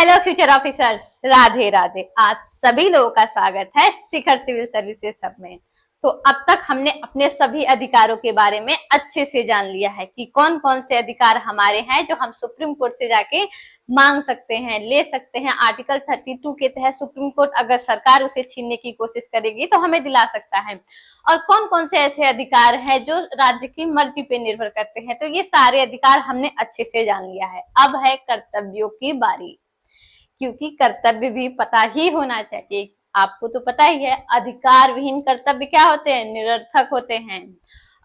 Hello future officers, Radhe Radhe. आप सभी लोगों का स्वागत है शिखर सिविल सर्विसेज सब में। तो अब तक हमने अपने सभी अधिकारों के बारे में अच्छे से जान लिया है कि कौन कौन से अधिकार हमारे हैं जो हम सुप्रीम कोर्ट से जाके मांग सकते हैं, ले सकते हैं। आर्टिकल 32 के तहत सुप्रीम कोर्ट अगर सरकार उसे छीनने की कोशिश करेगी तो हमें दिला सकता है। और कौन कौन से ऐसे अधिकार हैं जो राज्य की मर्जी पे निर्भर करते हैं। तो ये सारे अधिकार हमने अच्छे से जान लिया है। अब है कर्तव्यों की बारी, क्योंकि कर्तव्य भी पता ही होना चाहिए। आपको तो पता ही है, अधिकार विहीन कर्तव्य क्या होते हैं? निरर्थक होते हैं।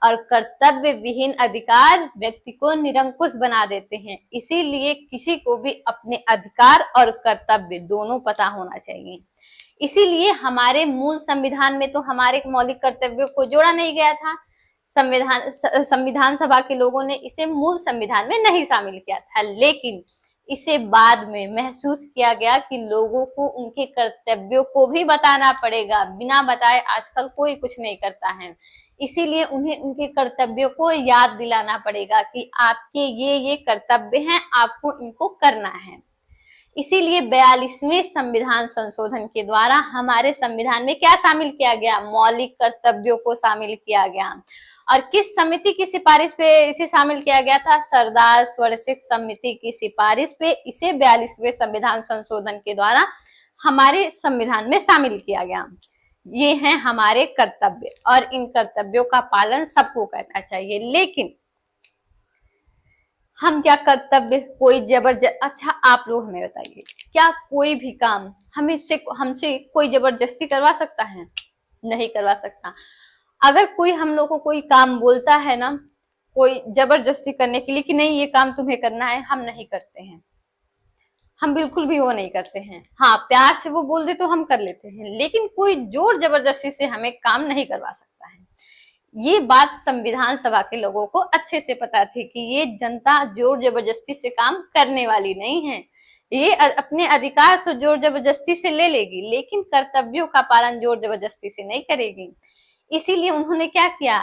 और कर्तव्य विहीन अधिकार व्यक्ति को निरंकुश बना देते हैं। इसीलिए किसी को भी अपने अधिकार और कर्तव्य दोनों पता होना चाहिए। इसीलिए हमारे मूल संविधान में तो हमारे मौलिक कर्तव्यों को जोड़ा नहीं गया था। संविधान सभा के लोगों ने इसे मूल संविधान में नहीं शामिल किया था, लेकिन इसे बाद में महसूस किया गया कि लोगों को उनके कर्तव्यों को भी बताना पड़ेगा। बिना बताए आजकल कोई कुछ नहीं करता है। इसीलिए उन्हें उनके कर्तव्यों को याद दिलाना पड़ेगा कि आपके ये कर्तव्य हैं, आपको इनको करना है। इसीलिए 42वें संविधान संशोधन के द्वारा हमारे संविधान में क्या शामिल किया गया? मौलिक कर्तव्यों को शामिल किया गया। और किस समिति की सिफारिश पे इसे शामिल किया गया था? सरदार स्वरसिक समिति की सिफारिश पे इसे 42वें संविधान संशोधन के द्वारा हमारे संविधान में शामिल किया गया। ये हैं हमारे कर्तव्य और इन कर्तव्यों का पालन सबको करना चाहिए। लेकिन हम क्या कर्तव्य कोई अच्छा आप लोग हमें बताइए, क्या कोई भी काम हमसे कोई जबरदस्ती करवा सकता है? नहीं करवा सकता। अगर कोई हम लोग को कोई काम बोलता है ना, कोई जबरदस्ती करने के लिए कि नहीं ये काम तुम्हें करना है, हम नहीं करते हैं। हम बिल्कुल भी वो नहीं करते हैं। हाँ, प्यार से वो बोल दे तो हम कर लेते हैं, लेकिन कोई जोर जबरदस्ती से हमें काम नहीं करवा सकता है। ये बात संविधान सभा के लोगों को अच्छे से पता थी कि ये जनता जोर जबरदस्ती से काम करने वाली नहीं है। ये अपने अधिकार तो जोर जबरदस्ती से ले लेगी, लेकिन कर्तव्यों का पालन जोर जबरदस्ती से नहीं करेगी। इसीलिए उन्होंने क्या किया?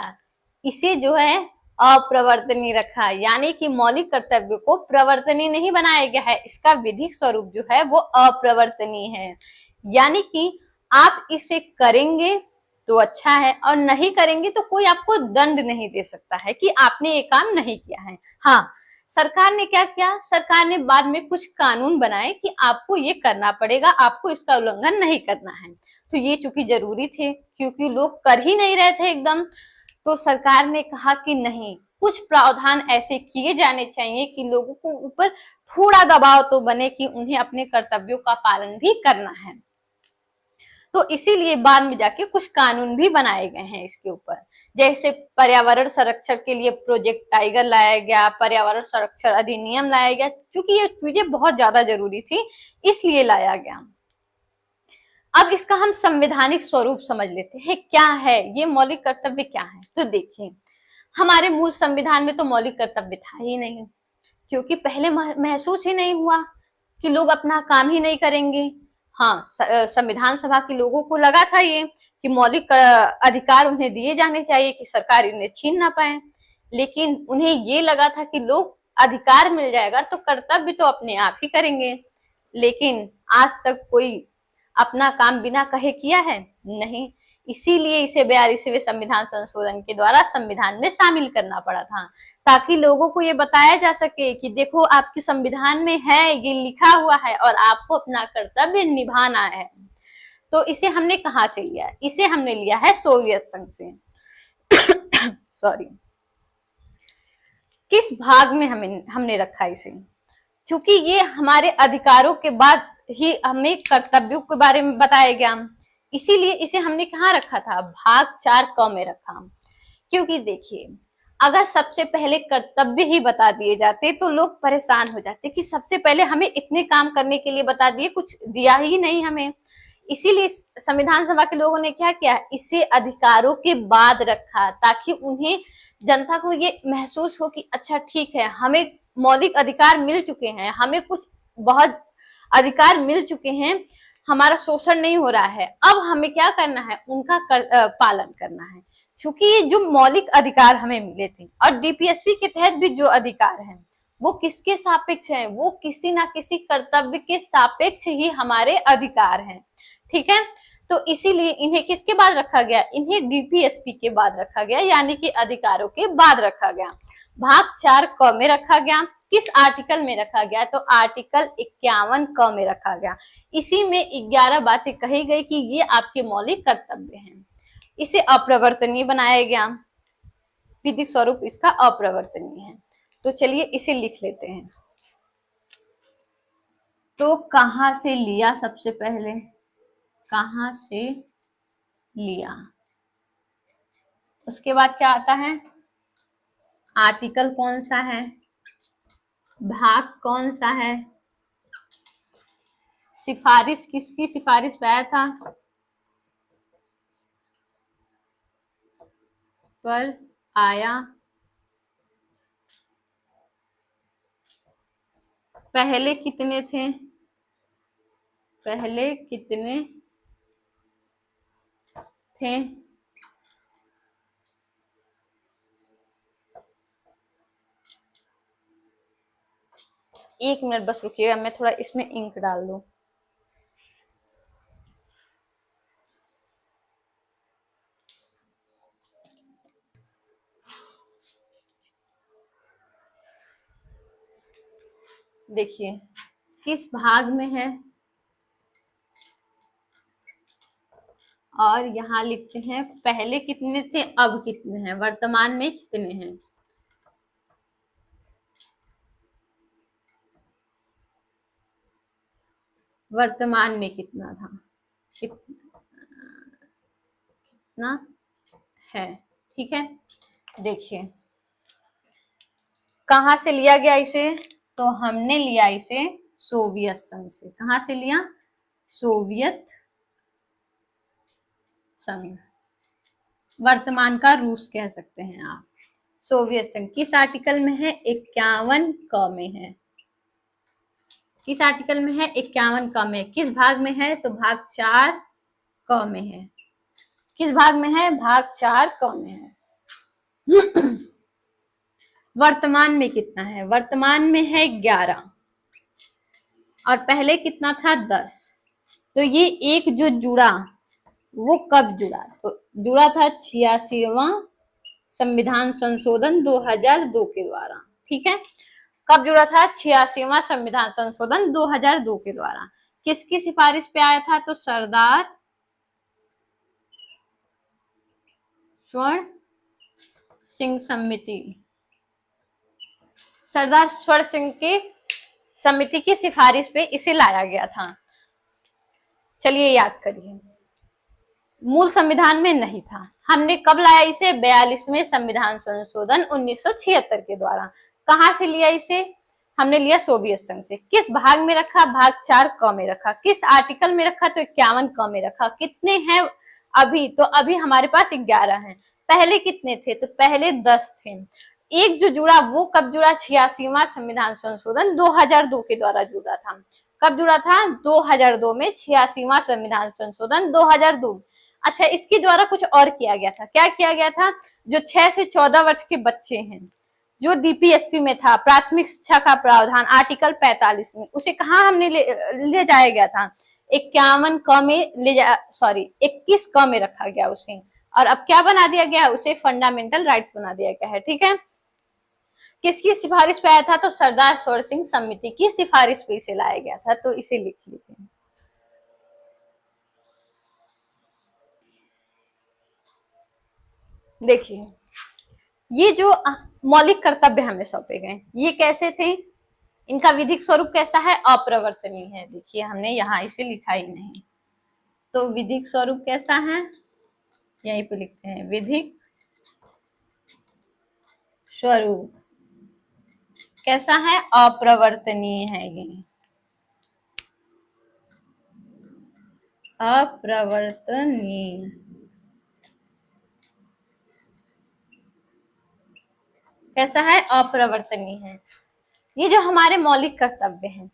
इसे जो है अप्रवर्तनीय रखा, यानी कि मौलिक कर्तव्य को प्रवर्तनीय नहीं बनाया गया है। इसका विधिक स्वरूप जो है वो अप्रवर्तनीय है, यानी कि आप इसे करेंगे तो अच्छा है और नहीं करेंगे तो कोई आपको दंड नहीं दे सकता है कि आपने ये काम नहीं किया है। हाँ, सरकार ने क्या किया? सरकार ने बाद में कुछ कानून बनाए कि आपको ये करना पड़ेगा, आपको इसका उल्लंघन नहीं करना है। तो ये चूंकि जरूरी थे, क्योंकि लोग कर ही नहीं रहे थे एकदम, तो सरकार ने कहा कि नहीं, कुछ प्रावधान ऐसे किए जाने चाहिए कि लोगों को ऊपर थोड़ा दबाव तो बने कि उन्हें अपने कर्तव्यों का पालन भी करना है। तो इसीलिए बाद में जाके कुछ कानून भी बनाए गए हैं इसके ऊपर। जैसे पर्यावरण संरक्षण के लिए प्रोजेक्ट टाइगर लाया गया, पर्यावरण संरक्षण अधिनियम लाया गया। क्योंकि ये चीजें बहुत ज्यादा जरूरी थी, इसलिए लाया गया। अब इसका हम संवैधानिक स्वरूप समझ लेते हैं, क्या है ये मौलिक कर्तव्य क्या है। तो देखिए, हमारे मूल संविधान में तो मौलिक कर्तव्य था ही नहीं, क्योंकि पहले महसूस ही नहीं हुआ कि लोग अपना काम ही नहीं करेंगे। हाँ, संविधान सभा के लोगों को लगा था ये कि मौलिक अधिकार उन्हें दिए जाने चाहिए कि सरकार इन्हें छीन ना पाए, लेकिन उन्हें ये लगा था कि लोग अधिकार मिल जाएगा तो कर्तव्य तो अपने आप ही करेंगे। लेकिन आज तक कोई अपना काम बिना कहे किया है? नहीं। इसीलिए इसे 42वें संविधान संशोधन के द्वारा संविधान में शामिल करना पड़ा था, ताकि लोगों को ये बताया जा सके कि देखो आपके संविधान में है, ये लिखा हुआ है और आपको अपना कर्तव्य निभाना है। तो इसे हमने कहाँ से लिया? इसे हमने लिया है सोवियत संघ से। सॉरी, किस भाग में हमने रखा इसे? क्योंकि ये हमारे अधिकारों के बाद ही हमें कर्तव्यों के बारे में बताया गया, इसीलिए इसे हमने कहाँ रखा था? भाग 4 क में रखा। क्योंकि देखिए, अगर सबसे पहले कर्तव्य ही बता दिए जाते तो लोग परेशान हो जाते कि सबसे पहले हमें इतने काम करने के लिए बता दिए, कुछ दिया ही नहीं हमें। इसीलिए संविधान सभा के लोगों ने क्या किया? इसे अधिकारों के बाद रखा, ताकि उन्हें, जनता को ये महसूस हो कि अच्छा ठीक है, हमें मौलिक अधिकार मिल चुके हैं, हमें कुछ बहुत अधिकार मिल चुके हैं, हमारा शोषण नहीं हो रहा है। अब हमें क्या करना है? उनका पालन करना है। क्योंकि ये जो मौलिक अधिकार हमें मिले थे और डीपीएसपी के तहत भी जो अधिकार हैं वो किसके सापेक्ष है, वो किसी ना किसी कर्तव्य के सापेक्ष ही हमारे अधिकार हैं। ठीक है, तो इसीलिए इन्हें किसके बाद रखा गया, इन्हें डीपीएसपी के बाद रखा गया, यानी कि अधिकारों के बाद रखा गया। भाग 4 क में रखा गया, किस आर्टिकल में रखा गया, तो आर्टिकल 51 क में रखा गया। इसी में 11 बातें कही गई कि ये आपके मौलिक कर्तव्य हैं। इसे अप्रवर्तनीय बनाया गया, विधिक स्वरूप इसका अप्रवर्तनीय है। तो चलिए इसे लिख लेते हैं। तो कहां से लिया, सबसे पहले कहां से लिया, उसके बाद क्या आता है, आर्टिकल कौन सा है, भाग कौन सा है, सिफारिश किसकी सिफारिश पे आया था, पर आया, पहले कितने थे, पहले कितने थे, एक मिनट बस रुकिएगा, मैं थोड़ा इसमें इंक डाल दूं। देखिए किस भाग में है, और यहाँ लिखते हैं पहले कितने थे, अब कितने हैं, वर्तमान में कितने हैं। वर्तमान में कितना था, कितना है। ठीक है, देखिए कहां से लिया गया इसे, तो हमने लिया इसे सोवियत संघ से। कहां से लिया, सोवियत संघ, वर्तमान का रूस कह सकते हैं आप। सोवियत संघ किस आर्टिकल में है, 51 क में है। किस आर्टिकल में है, 51 क में। किस भाग में है, तो भाग 4 क में है। किस भाग में है, भाग 4 क में है। वर्तमान में कितना है, वर्तमान में है 11, और पहले कितना था, 10। तो ये एक जो जुड़ा वो कब जुड़ा, तो जुड़ा था 86वां संविधान संशोधन 2002 के द्वारा। ठीक है, कब जुड़ा था, 86वां संविधान संशोधन 2002 के द्वारा। किसकी सिफारिश पे आया था, तो सरदार स्वर्ण सिंह समिति, सरदार स्वर्ण सिंह की समिति की सिफारिश पे इसे लाया गया था। चलिए याद करिए, मूल संविधान में नहीं था। हमने कब लाया इसे, 42वें संविधान संशोधन 1976 के द्वारा। कहां से लिया इसे, हमने लिया सोवियत संघ से। किस भाग में रखा, भाग 4 क में रखा। किस आर्टिकल में रखा, तो 51 क में रखा। कितने हैं अभी, तो अभी हमारे पास 11 हैं। पहले कितने थे, तो पहले 10 थे। एक जो जुड़ा वो कब जुड़ा, 86वां संविधान संशोधन 2002 के द्वारा जुड़ा था। कब जुड़ा था, 2002 में 86वां संविधान संशोधन 2002। अच्छा, इसके द्वारा कुछ और किया गया था। क्या किया गया था, जो 6 से 14 वर्ष के बच्चे हैं, जो डीपीएसपी में था, प्राथमिक शिक्षा का प्रावधान आर्टिकल 45 में, उसे कहाँ हमने ले जाया गया था, 51 क में ले जा, सॉरी 21 क में रखा गया उसे। और अब क्या बना दिया गया, उसे फंडामेंटल राइट्स बना दिया गया है। ठीक है, किसकी सिफारिश पे आया था, तो सरदार स्वर्ण सिंह समिति की सिफारिश पे इसे लाया गया था। तो इसे लिख लीजिए। देखिए ये जो मौलिक कर्तव्य हमें सौंपे गए, ये कैसे थे, इनका विधिक स्वरूप कैसा है, अप्रवर्तनीय है। देखिए हमने यहाँ इसे लिखा ही नहीं, तो विधिक स्वरूप कैसा है, यहीं पे लिखते हैं, विधिक स्वरूप कैसा है, अप्रवर्तनीय है। ये अप्रवर्तनीय, कैसा है, अप्रवर्तनीय है। ये जो हमारे मौलिक कर्तव्य हैं,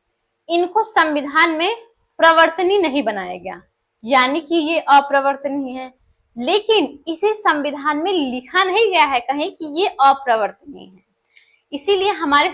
इनको संविधान में प्रवर्तनीय नहीं बनाया गया, यानी कि ये अप्रवर्तनीय है। लेकिन इसे संविधान में लिखा नहीं गया है कहीं कि ये अप्रवर्तनीय है। इसीलिए हमारे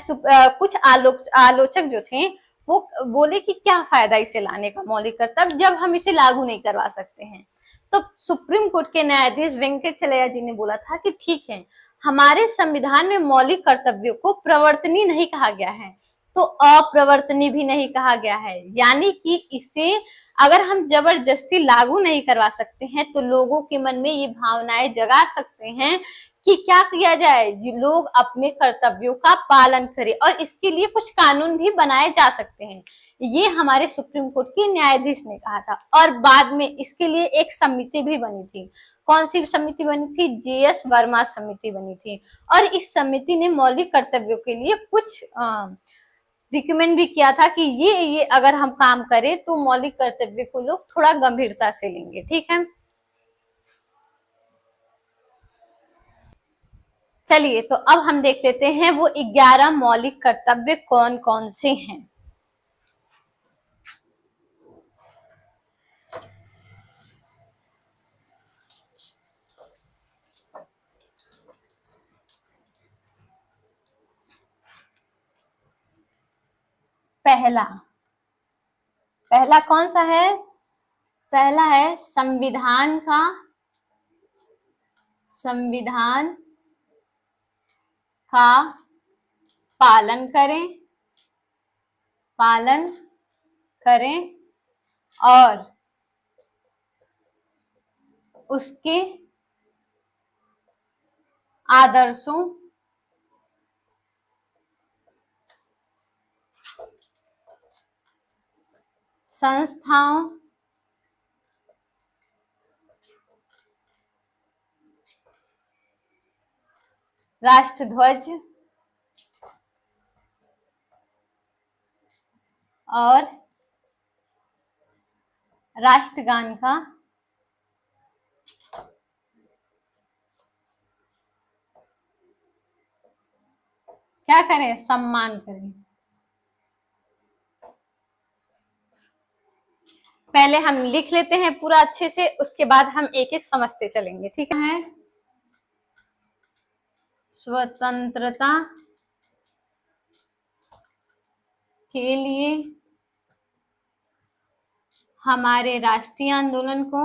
कुछ आलोचक जो थे वो बोले कि क्या फायदा इसे लाने का मौलिक कर्तव्य जब हम इसे लागू नहीं करवा सकते हैं। तो सुप्रीम कोर्ट के न्यायाधीश वेंकटचलैया जी ने बोला था कि ठीक है, हमारे संविधान में मौलिक कर्तव्यों को प्रवर्तनीय नहीं कहा गया है तो अप्रवर्तनीय भी नहीं कहा गया है, यानी कि इसे अगर हम जबरदस्ती लागू नहीं करवा सकते हैं तो लोगों के मन में ये भावनाएं जगा सकते हैं कि क्या किया जाए, लोग अपने कर्तव्यों का पालन करें और इसके लिए कुछ कानून भी बनाए जा सकते हैं। ये हमारे सुप्रीम कोर्ट के न्यायाधीश ने कहा था और बाद में इसके लिए एक समिति भी बनी थी। कौन सी समिति बनी थी? जेएस वर्मा समिति बनी थी और इस समिति ने मौलिक कर्तव्यों के लिए कुछ रिकमेंड भी किया था कि ये अगर हम काम करें तो मौलिक कर्तव्य को लोग थोड़ा गंभीरता से लेंगे। ठीक है, चलिए तो अब हम देख लेते हैं वो 11 मौलिक कर्तव्य कौन कौन से हैं। पहला कौन सा है? पहला है संविधान का पालन करें और उसके आदर्शों संस्थाओं राष्ट्रध्वज और राष्ट्रगान का क्या करें? सम्मान करें। पहले हम लिख लेते हैं पूरा अच्छे से, उसके बाद हम एक एक समझते चलेंगे। ठीक है, स्वतंत्रता के लिए हमारे राष्ट्रीय आंदोलन को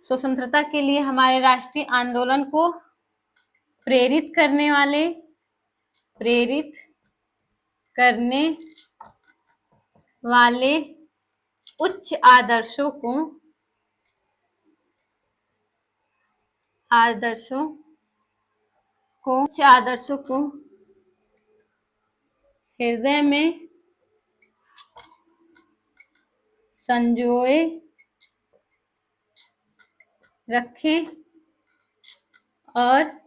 स्वतंत्रता के लिए हमारे राष्ट्रीय आंदोलन को प्रेरित करने वाले उच्च आदर्शों को हृदय में संजोए रखें और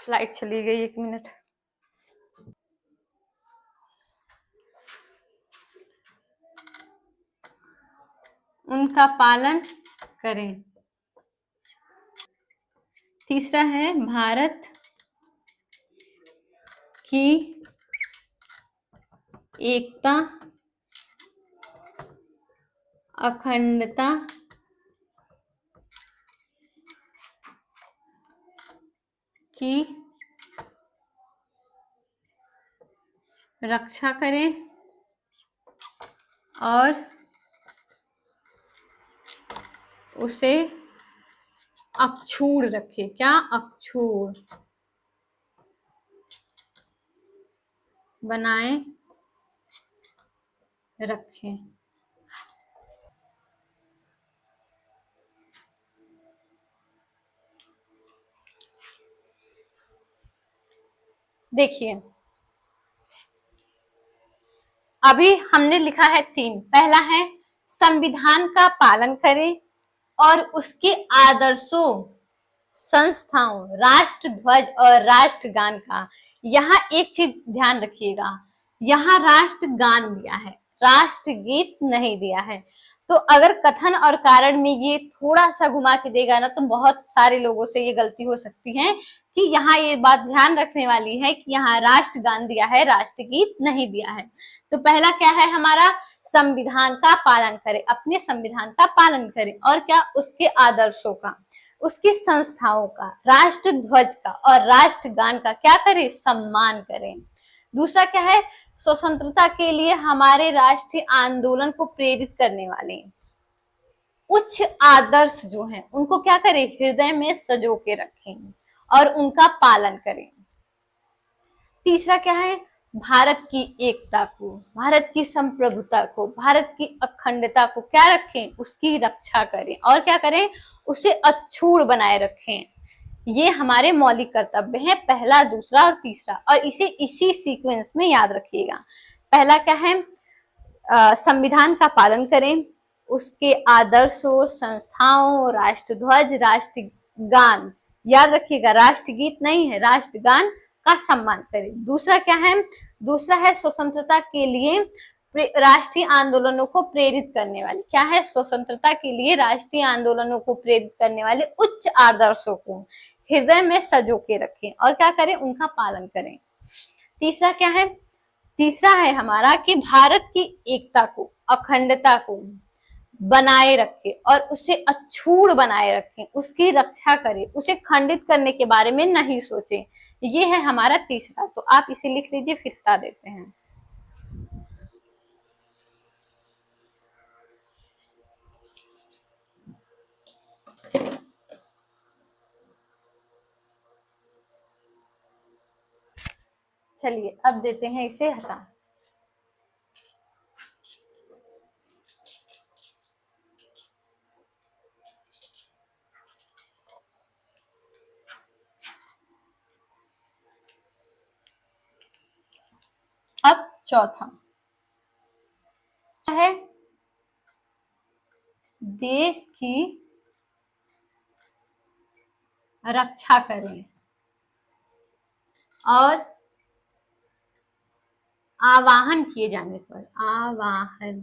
लाइट चली गई, 1 मिनट। उनका पालन करें। तीसरा है भारत की एकता, अखंडता की रक्षा करें और उसे अक्षुण्ण रखें। क्या? अक्षुण्ण बनाए रखें। देखिए, अभी हमने लिखा है 3। पहला है संविधान का पालन करें और उसके आदर्शों, संस्थाओं, राष्ट्रध्वज और राष्ट्रगान का। यहाँ एक चीज ध्यान रखिएगा, यहाँ राष्ट्रगान दिया है, राष्ट्रगीत नहीं दिया है। तो अगर कथन और कारण में ये थोड़ा सा घुमा के देगा ना, तो बहुत सारे लोगों से ये गलती हो सकती है कि यहाँ ये बात ध्यान रखने वाली है कि यहाँ राष्ट्रगान दिया है, राष्ट्रगीत नहीं दिया है। तो पहला क्या है हमारा, संविधान का पालन करें, अपने संविधान का पालन करें, और क्या, उसके आदर्शों का, उसकी संस्थाओं का, राष्ट्र ध्वज का और राष्ट्रगान का क्या करें, सम्मान करें। दूसरा क्या है, स्वतंत्रता के लिए हमारे राष्ट्रीय आंदोलन को प्रेरित करने वाले उच्च आदर्श जो हैं उनको क्या करें, हृदय में सजो के रखें और उनका पालन करें। तीसरा क्या है, भारत की एकता को, भारत की संप्रभुता को, भारत की अखंडता को क्या रखें, उसकी रक्षा करें, और क्या करें, उसे अक्षुण्ण बनाए रखें। ये हमारे मौलिक कर्तव्य हैं, पहला, दूसरा और तीसरा, और इसे इसी सीक्वेंस में याद रखिएगा। पहला क्या है, संविधान का पालन करें, उसके आदर्शों, संस्थाओं, राष्ट्रध्वज, राष्ट्रगान, याद रखिएगा, राष्ट्रगीत नहीं है, राष्ट्रगान का सम्मान करें। दूसरा क्या है, दूसरा है स्वतंत्रता के लिए राष्ट्रीय आंदोलनों को प्रेरित करने वाले, क्या है, स्वतंत्रता के लिए राष्ट्रीय आंदोलनों को प्रेरित करने वाले उच्च आदर्शों को हृदय में सजो के रखें और क्या करें, उनका पालन करें। तीसरा क्या है, तीसरा है हमारा कि भारत की एकता को, अखंडता को बनाए रखें और उसे अक्षुण्ण बनाए रखें, उसकी रक्षा करें, उसे खंडित करने के बारे में नहीं सोचें। ये है हमारा तीसरा। तो आप इसे लिख लीजिए, फिर बता देते हैं। चलिए अब देते हैं इसे हटा। अब चौथा है देश की रक्षा करें और आवाहन किए जाने पर, आवाहन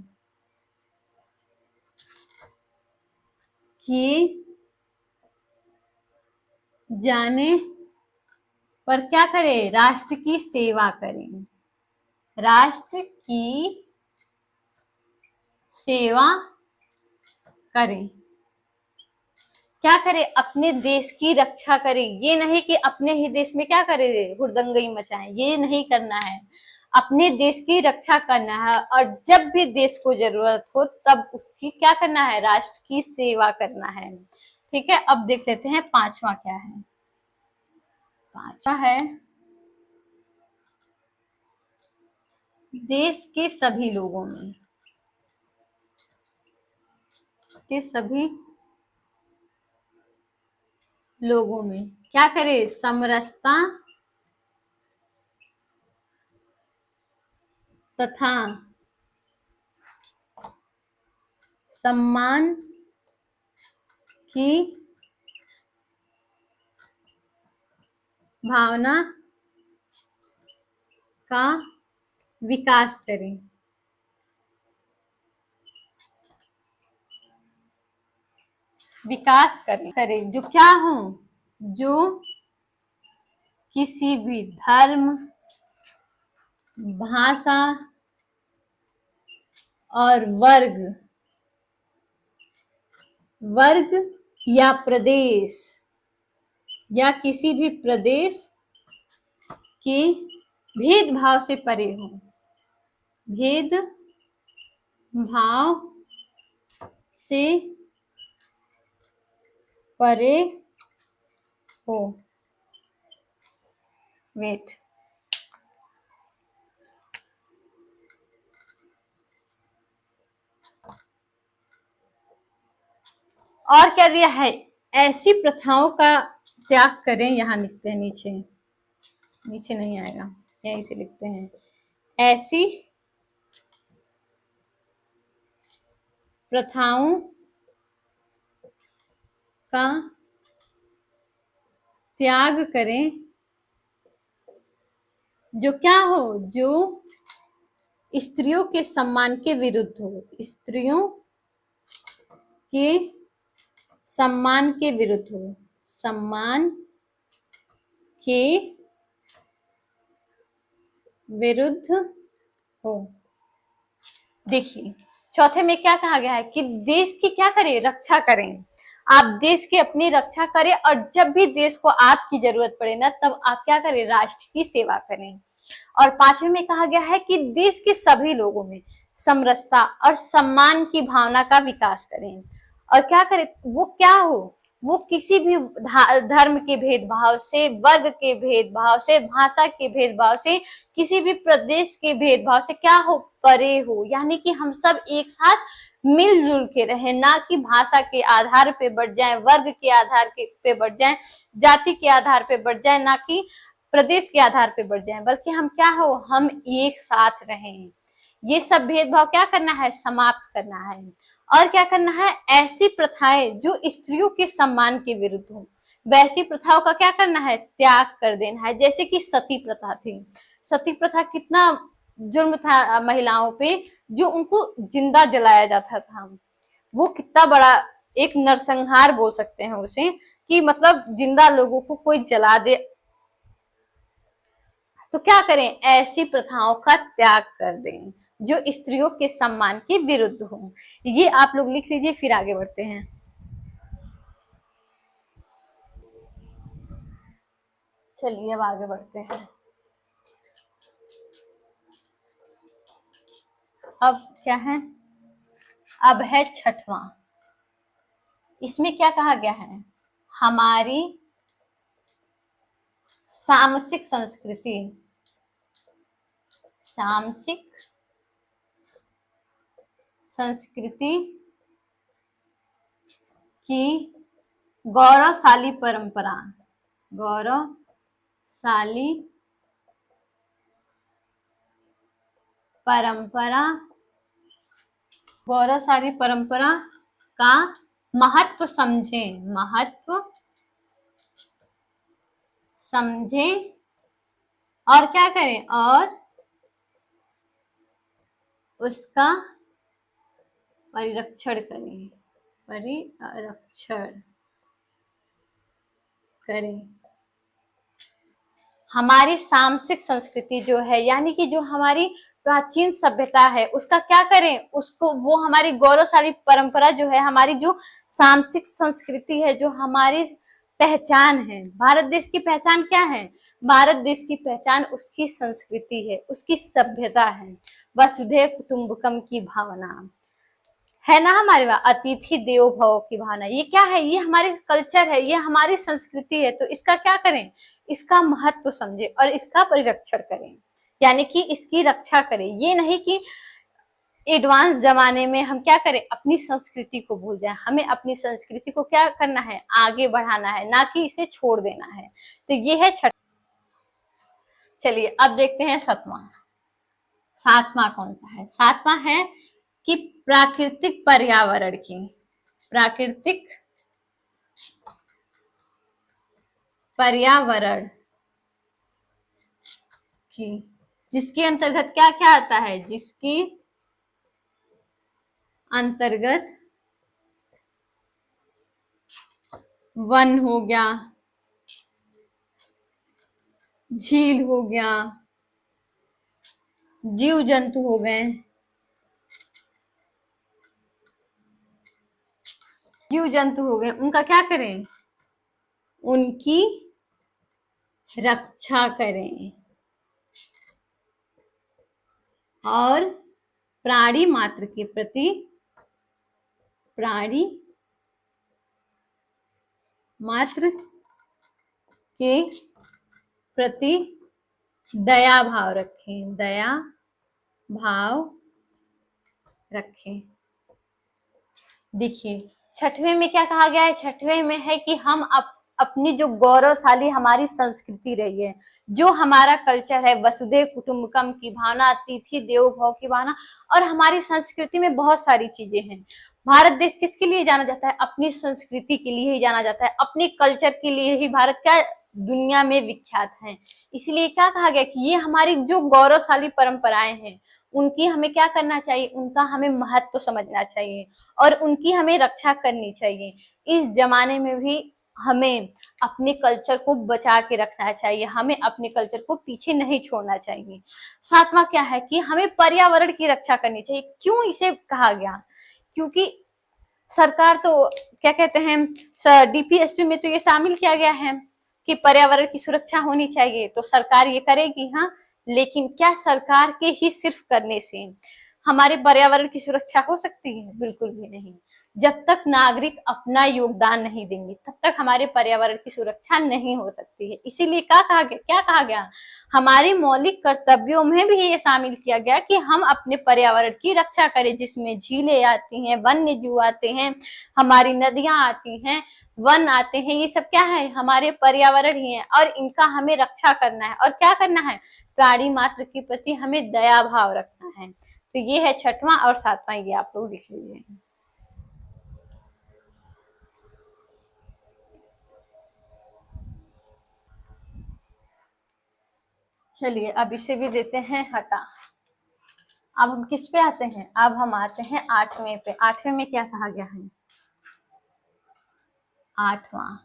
किए जाने पर क्या करें, राष्ट्र की सेवा करें, राष्ट्र की सेवा करें, क्या करें, अपने देश की रक्षा करें। ये नहीं कि अपने ही देश में क्या करें, हुड़दंगई मचाएं, ये नहीं करना है, अपने देश की रक्षा करना है, और जब भी देश को जरूरत हो तब उसकी क्या करना है, राष्ट्र की सेवा करना है। ठीक है, अब देख लेते हैं पांचवा क्या है। पांचवा है देश के सभी लोगों में, के सभी लोगों में क्या करे, समरसता तथा सम्मान की भावना का विकास करें। विकास करें जो क्या हो, जो किसी भी धर्म, भाषा और वर्ग या प्रदेश या किसी भी प्रदेश के भेदभाव से परे हो, भेद भाव से परे हो। वेट, और क्या दिया है, ऐसी प्रथाओं का त्याग करें, यहाँ लिखते हैं नीचे, नीचे नहीं आएगा, यहीं से लिखते हैं, ऐसी प्रथाओं का त्याग करें जो क्या हो, जो स्त्रियों के सम्मान के विरुद्ध हो, स्त्रियों के सम्मान के विरुद्ध हो, सम्मान के विरुद्ध हो। देखिए चौथे में क्या कहा गया है कि देश की क्या करें, रक्षा करें। आप देश की अपनी रक्षा करें और जब भी देश को आपकी जरूरत पड़े ना तब आप क्या करें, राष्ट्र की सेवा करें। और पांचवें में कहा गया है कि देश के सभी लोगों में समरसता और सम्मान की भावना का विकास करें। और क्या करें, वो क्या हो, वो किसी भी धर्म के भेदभाव से, वर्ग के भेदभाव से, भाषा के भेदभाव से, किसी भी प्रदेश के भेदभाव से क्या हो, परे हो। यानी कि हम सब एक साथ मिलजुल के रहें, ना कि भाषा के आधार पे बढ़ जाए, वर्ग के आधार पे बढ़ जाए, जाति के आधार पे बढ़ जाए, ना कि प्रदेश के आधार पे बढ़ जाए, बल्कि हम क्या हो, हम एक साथ रहें। ये सब भेदभाव क्या करना है, समाप्त करना है। और क्या करना है, ऐसी प्रथाएं जो स्त्रियों के सम्मान के विरुद्ध हो, वैसी प्रथाओं का क्या करना है, त्याग कर देना है। जैसे कि सती प्रथा थी, सती प्रथा कितना जुर्म था महिलाओं पे, जो उनको जिंदा जलाया जाता था। वो कितना बड़ा एक नरसंहार बोल सकते हैं उसे, कि मतलब जिंदा लोगों को कोई जला दे। तो क्या करें, ऐसी प्रथाओं का त्याग कर दें जो स्त्रियों के सम्मान के विरुद्ध हो। ये आप लोग लिख लीजिए, फिर आगे बढ़ते हैं। चलिए अब आगे बढ़ते हैं। अब क्या है, अब है छठवां। इसमें क्या कहा गया है, हमारी सामसिक संस्कृति, सामसिक संस्कृति की गौरवशाली परंपरा, गौरवशाली परंपरा, गौरवशाली परंपरा का महत्व समझें, महत्व समझें और क्या करें, और उसका परिरक्षण करें, परिरक्षण करें। हमारी सामसिक संस्कृति जो है, यानी कि जो हमारी प्राचीन सभ्यता है, उसका क्या करें, उसको, वो हमारी गौरवशाली परंपरा जो है, हमारी जो सामसिक संस्कृति है, जो हमारी पहचान है। भारत देश की पहचान क्या है, भारत देश की पहचान उसकी संस्कृति है, उसकी सभ्यता है। वसुधैव कुटुंबकम की भावना है ना हमारे वहां, अतिथि देवो भव की भावना, ये क्या है, ये हमारी कल्चर है, ये हमारी संस्कृति है। तो इसका क्या करें, इसका महत्व समझे और इसका परिरक्षण करें, यानी कि इसकी रक्षा करें। ये नहीं कि एडवांस जमाने में हम क्या करें, अपनी संस्कृति को भूल जाए। हमें अपनी संस्कृति को क्या करना है, आगे बढ़ाना है, ना कि इसे छोड़ देना है। तो ये है छठ। चलिए अब देखते हैं सातवां। सातवां कौन सा है, सातवां है कि प्राकृतिक पर्यावरण की, प्राकृतिक पर्यावरण की, जिसके अंतर्गत क्या क्या आता है, जिसके अंतर्गत वन हो गया, झील हो गया, जीव जंतु हो गए, जीव जंतु हो गए, उनका क्या करें, उनकी रक्षा करें। और प्राणी मात्र के प्रति, प्राणी मात्र के प्रति दया भाव रखें, दया भाव रखें। देखिए छठवें में क्या कहा गया है, छठवें में है कि हम अपनी जो गौरवशाली हमारी संस्कृति रही है, जो हमारा कल्चर है, वसुधैव कुटुंबकम की भावना, अतिथि देवो भव की भावना, और हमारी संस्कृति में बहुत सारी चीजें हैं। भारत देश किसके लिए जाना जाता है, अपनी संस्कृति के लिए ही जाना जाता है, अपने कल्चर के लिए ही भारत क्या दुनिया में विख्यात है। इसलिए क्या कहा गया कि ये हमारी जो गौरवशाली परंपराएं हैं उनकी हमें क्या करना चाहिए, उनका हमें महत्व समझना चाहिए और उनकी हमें रक्षा करनी चाहिए। इस जमाने में भी हमें अपने कल्चर को बचा के रखना चाहिए, हमें अपने कल्चर को पीछे नहीं छोड़ना चाहिए। सातवां क्या है कि हमें पर्यावरण की रक्षा करनी चाहिए। क्यों इसे कहा गया, क्योंकि सरकार तो क्या कहते हैं, डीपीएसपी में तो ये शामिल किया गया है कि पर्यावरण की सुरक्षा होनी चाहिए, तो सरकार ये करेगी। हाँ, लेकिन क्या सरकार के ही सिर्फ करने से हमारे पर्यावरण की सुरक्षा हो सकती है? बिल्कुल भी नहीं। जब तक नागरिक अपना योगदान नहीं देंगे तब तक हमारे पर्यावरण की सुरक्षा नहीं हो सकती है। इसीलिए क्या कहा गया, हमारे मौलिक कर्तव्यों में भी ये शामिल किया गया कि हम अपने पर्यावरण की रक्षा करें, जिसमें झीलें आती हैं, वन्य जीव आते हैं, हमारी नदियां आती हैं, वन आते हैं, ये सब क्या है, हमारे पर्यावरण ही है और इनका हमें रक्षा करना है। और क्या करना है, प्राणी मात्र के प्रति हमें दया भाव रखना है। तो ये है छठवां और सातवां, ये आप लोग लिख लीजिए। चलिए अब इसे भी देते हैं हटा। अब हम किस पे आते हैं, अब हम आते हैं आठवें पे। आठवें में क्या कहा गया है, आठवां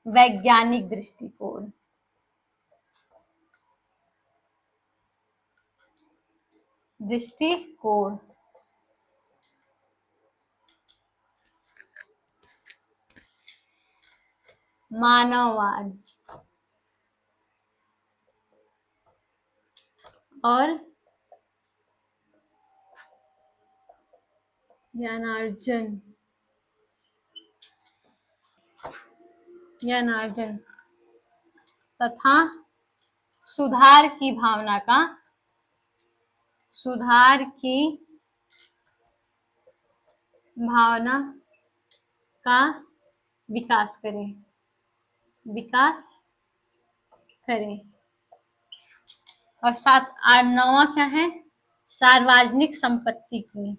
वैज्ञानिक दृष्टिकोण। दृष्टिकोण मानववाद और ज्ञानार्जन ज्ञानार्जन तथा सुधार की भावना का, सुधार की भावना का विकास करें, विकास करें। और नौवां क्या है, सार्वजनिक संपत्ति की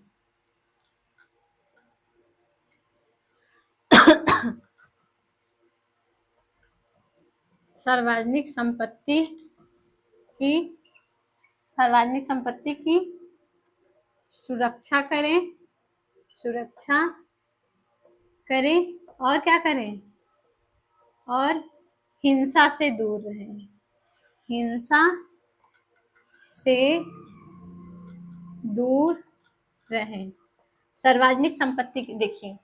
सार्वजनिक संपत्ति की सार्वजनिक संपत्ति की सुरक्षा करें, सुरक्षा करें और क्या करें, और हिंसा से दूर रहें, हिंसा से दूर रहें। सार्वजनिक संपत्ति की देखिए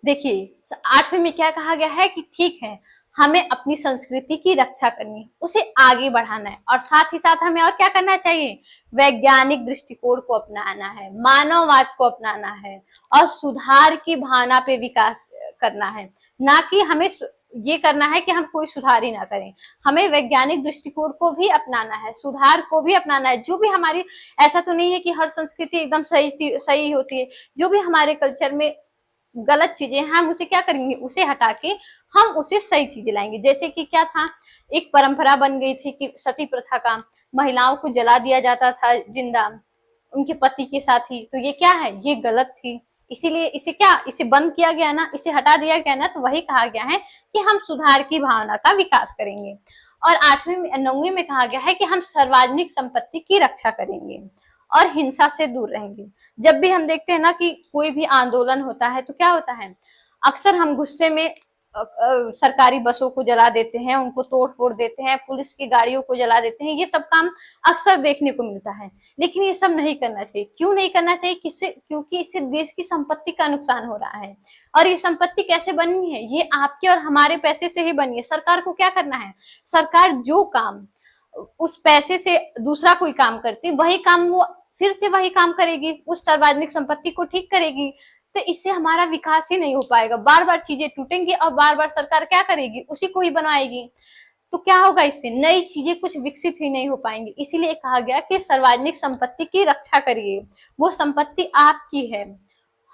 देखिए आठवें में क्या कहा गया है कि ठीक है, हमें अपनी संस्कृति की रक्षा करनी है, उसे आगे बढ़ाना है और साथ ही साथ हमें और क्या करना चाहिए, वैज्ञानिक दृष्टिकोण को अपनाना है, मानववाद को अपनाना है और सुधार की भावना पे विकास करना है। ना कि हमें ये करना है कि हम कोई सुधार ही ना करें, हमें वैज्ञानिक दृष्टिकोण को भी अपनाना है, सुधार को भी अपनाना है। जो भी हमारी, ऐसा तो नहीं है कि हर संस्कृति एकदम सही होती है, जो भी हमारे कल्चर में गलत चीजें हम उसे क्या करेंगे, उसे हटा के हम उसे सही चीजें लाएंगे। जैसे कि क्या था, एक परंपरा बन गई थी कि सती प्रथा का, महिलाओं को जला दिया जाता था जिंदा उनके पति के साथ ही, तो ये क्या है, ये गलत थी। इसीलिए इसे बंद किया गया ना, इसे हटा दिया गया ना, तो वही कहा गया है कि हम सुधार की भावना का विकास करेंगे। और नौवीं में कहा गया है कि हम सार्वजनिक संपत्ति की रक्षा करेंगे और हिंसा से दूर रहेंगे। जब भी हम देखते हैं ना कि कोई भी आंदोलन होता है तो क्या होता है, अक्सर हम गुस्से में सरकारी बसों को जला देते हैं, उनको तोड़ फोड़ देते हैं, पुलिस की गाड़ियों को जला देते हैं, ये सब काम अक्सर देखने को मिलता है। लेकिन ये सब नहीं करना चाहिए। क्यों नहीं करना चाहिए, किससे, क्योंकि इससे देश की संपत्ति का नुकसान हो रहा है। और ये संपत्ति कैसे बनी है, ये आपके और हमारे पैसे से ही बनी है। सरकार को क्या करना है, सरकार जो काम उस पैसे से दूसरा कोई काम करती, वही काम वो फिर से वही काम करेगी, उस सार्वजनिक संपत्ति को ठीक करेगी। तो इससे हमारा विकास ही नहीं हो पाएगा, बार बार चीजें टूटेंगी और बार बार सरकार क्या करेगी, उसी को ही बनवाएगी। तो क्या होगा, इससे नई चीजें कुछ विकसित ही नहीं हो पाएंगी। इसीलिए कहा गया कि सार्वजनिक संपत्ति की रक्षा करिए, वो संपत्ति आपकी है,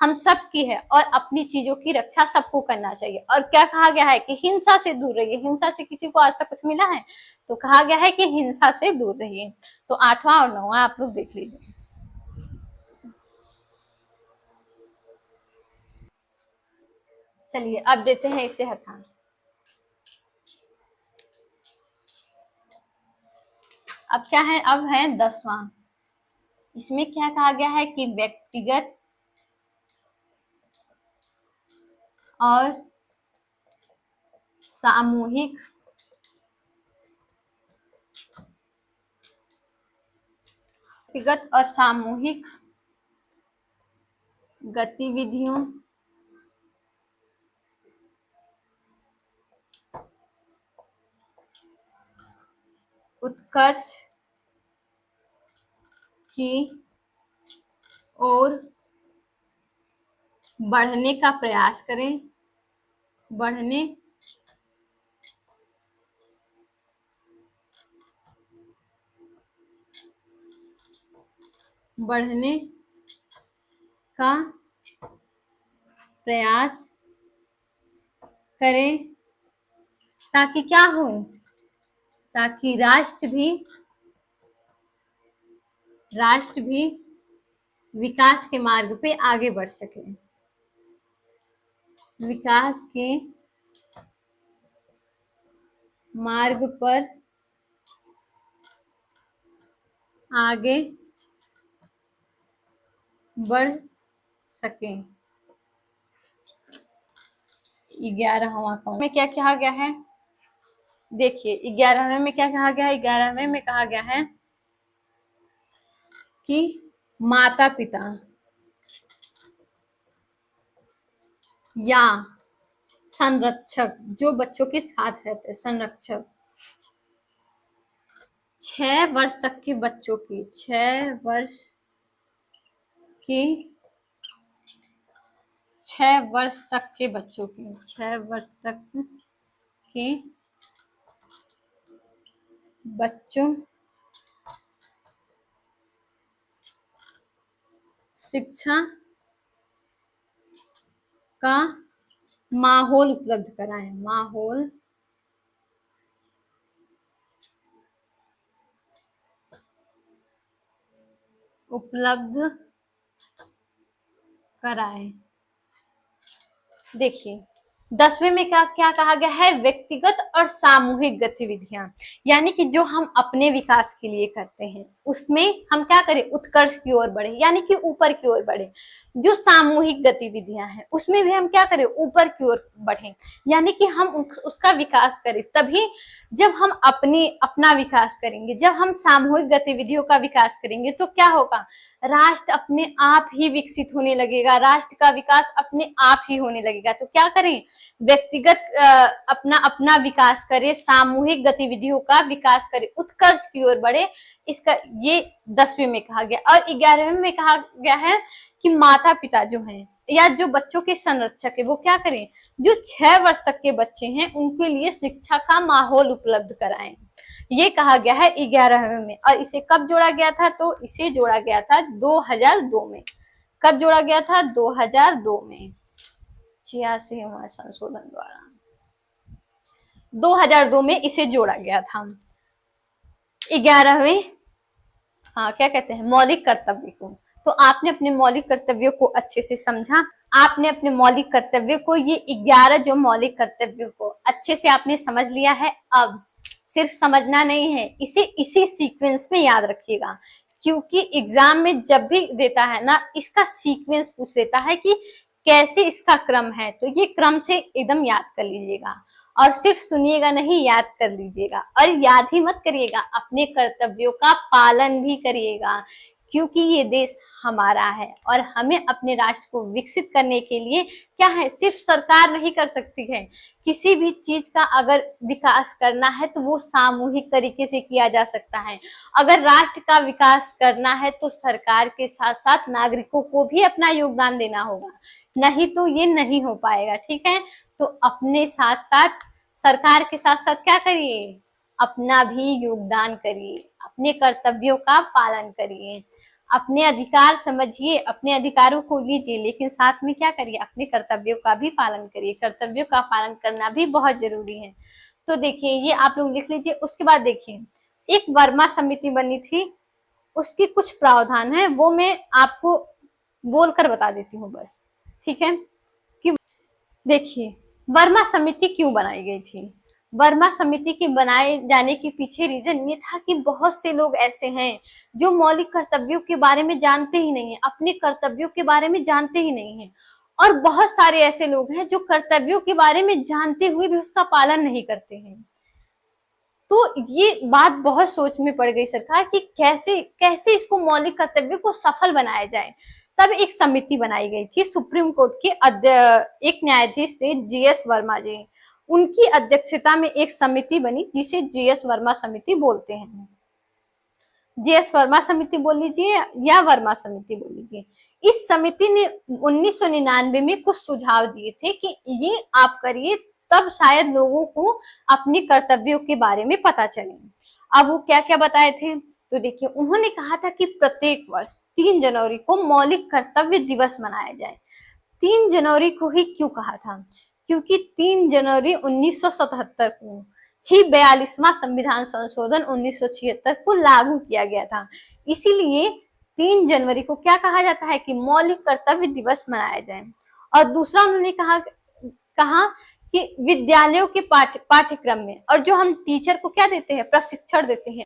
हम सब की है और अपनी चीजों की रक्षा सबको करना चाहिए। और क्या कहा गया है कि हिंसा से दूर रहिए। हिंसा से किसी को आज तक कुछ मिला है, तो कहा गया है कि हिंसा से दूर रहिए। तो आठवां और नौवां आप लोग देख लीजिए। चलिए अब देते हैं इसे हटा। अब क्या है, अब है 10वां इसमें क्या कहा गया है कि व्यक्तिगत और सामूहिक व्यक्तिगत और सामूहिक गतिविधियों उत्कर्ष की ओर बढ़ने का प्रयास करें, बढ़ने बढ़ने का प्रयास करें, ताकि क्या हो, ताकि राष्ट्र भी विकास के मार्ग पे आगे बढ़ सके, विकास के मार्ग पर आगे बढ़ सके। 11वां में क्या कहा गया है, देखिए 11वें में क्या कहा गया है, 11वें में कहा गया है कि माता पिता या संरक्षक, जो बच्चों के साथ रहते हैं, संरक्षक 6 वर्ष तक के बच्चों की 6 वर्ष की 6 वर्ष तक के बच्चों की 6 वर्ष तक के बच्चों शिक्षा का माहौल उपलब्ध कराएं, माहौल उपलब्ध कराएं। देखिए 10वें में क्या क्या कहा गया है, व्यक्तिगत और सामूहिक गतिविधियां, यानी कि जो हम अपने विकास के लिए करते हैं उसमें हम क्या करें, उत्कर्ष की ओर बढ़े, यानी कि ऊपर की ओर बढ़े। जो सामूहिक गतिविधियां हैं उसमें भी हम क्या करें, ऊपर की ओर बढ़े, यानी कि हम उसका विकास करें। तभी जब हम अपना विकास करेंगे, जब हम सामूहिक गतिविधियों का विकास करेंगे तो क्या होगा, राष्ट्र अपने आप ही विकसित होने लगेगा, राष्ट्र का विकास अपने आप ही होने लगेगा। तो क्या करें, व्यक्तिगत अपना अपना विकास करे, सामूहिक गतिविधियों का विकास करे, उत्कर्ष की ओर बढ़े। इसका ये 10वें में कहा गया। और 11वें में कहा गया है कि माता पिता जो हैं या जो बच्चों के संरक्षक है वो क्या करें, जो 6 वर्ष तक के बच्चे हैं उनके लिए शिक्षा का माहौल उपलब्ध कराएं। ये कहा गया है 11वें में। और इसे कब जोड़ा गया था, तो इसे जोड़ा गया था 2002 में। कब जोड़ा गया था, 2002 में, 86वां संशोधन द्वारा 2002 में इसे जोड़ा गया था। 11वें, हाँ क्या कहते हैं, मौलिक कर्तव्य को। तो आपने अपने मौलिक कर्तव्यों को अच्छे से समझा, आपने अपने मौलिक कर्तव्य को, ये 11 जो मौलिक कर्तव्यों को अच्छे से आपने समझ लिया है। अब सिर्फ समझना नहीं है, इसे इसी सीक्वेंस में याद रखिएगा, क्योंकि एग्जाम में जब भी देता है ना, इसका सीक्वेंस पूछ लेता है कि कैसे इसका क्रम है, तो ये क्रम से एकदम याद कर लीजिएगा। और सिर्फ सुनिएगा नहीं, याद कर लीजिएगा। और याद ही मत करिएगा, अपने कर्तव्यों का पालन भी करिएगा, क्योंकि ये देश हमारा है और हमें अपने राष्ट्र को विकसित करने के लिए क्या है, सिर्फ सरकार नहीं कर सकती है। किसी भी चीज का अगर विकास करना है तो वो सामूहिक तरीके से किया जा सकता है। अगर राष्ट्र का विकास करना है तो सरकार के साथ साथ नागरिकों को भी अपना योगदान देना होगा, नहीं तो ये नहीं हो पाएगा। ठीक है, तो अपने साथ साथ सरकार के साथ साथ क्या करिए, अपना भी योगदान करिए, अपने कर्तव्यों का पालन करिए, अपने अधिकार समझिए, अपने अधिकारों को लीजिए, लेकिन साथ में क्या करिए, अपने कर्तव्यों का भी पालन करिए। कर्तव्यों का पालन करना भी बहुत जरूरी है। तो देखिए ये आप लोग लिख लीजिए। उसके बाद देखिए एक वर्मा समिति बनी थी, उसकी कुछ प्रावधान है, वो मैं आपको बोलकर बता देती हूँ बस। ठीक है, कि देखिए वर्मा समिति क्यों बनाई गई थी। वर्मा समिति के बनाए जाने के पीछे रीजन ये था कि बहुत से लोग ऐसे हैं जो मौलिक कर्तव्यों के बारे में जानते ही नहीं है, अपने कर्तव्यों के बारे में जानते ही नहीं है, और बहुत सारे ऐसे लोग हैं जो कर्तव्यों के बारे में जानते हुए भी उसका पालन नहीं करते हैं। तो ये बात बहुत सोच में पड़ गई सरकार कि कैसे कैसे इसको मौलिक कर्तव्य को सफल बनाया जाए। तब एक समिति बनाई गई थी, सुप्रीम कोर्ट के एक न्यायाधीश थे जीएस वर्मा जी, उनकी अध्यक्षता में एक समिति बनी जिसे जीएस वर्मा समिति बोलते हैं। जीएस वर्मा समिति बोल लीजिए या वर्मा समिति बोल लीजिए। इस समिति ने 1999 में कुछ सुझाव दिए थे कि ये आप करिए, तब शायद लोगों को अपने कर्तव्यों के बारे में पता चले। अब वो क्या क्या बताए थे, तो देखिए उन्होंने कहा था कि प्रत्येक वर्ष 3 जनवरी को मौलिक कर्तव्य दिवस मनाया जाए। 3 जनवरी को ही क्यों कहा था, क्योंकि 3 जनवरी 1977 को ही 42वां संविधान संशोधन 1976 को लागू किया गया था। इसीलिए 3 जनवरी को क्या कहा जाता है कि मौलिक कर्तव्य दिवस मनाया जाए। और दूसरा उन्होंने कहा कि विद्यालयों के पाठ्यक्रम में, और जो हम टीचर को क्या देते हैं, प्रशिक्षण देते हैं,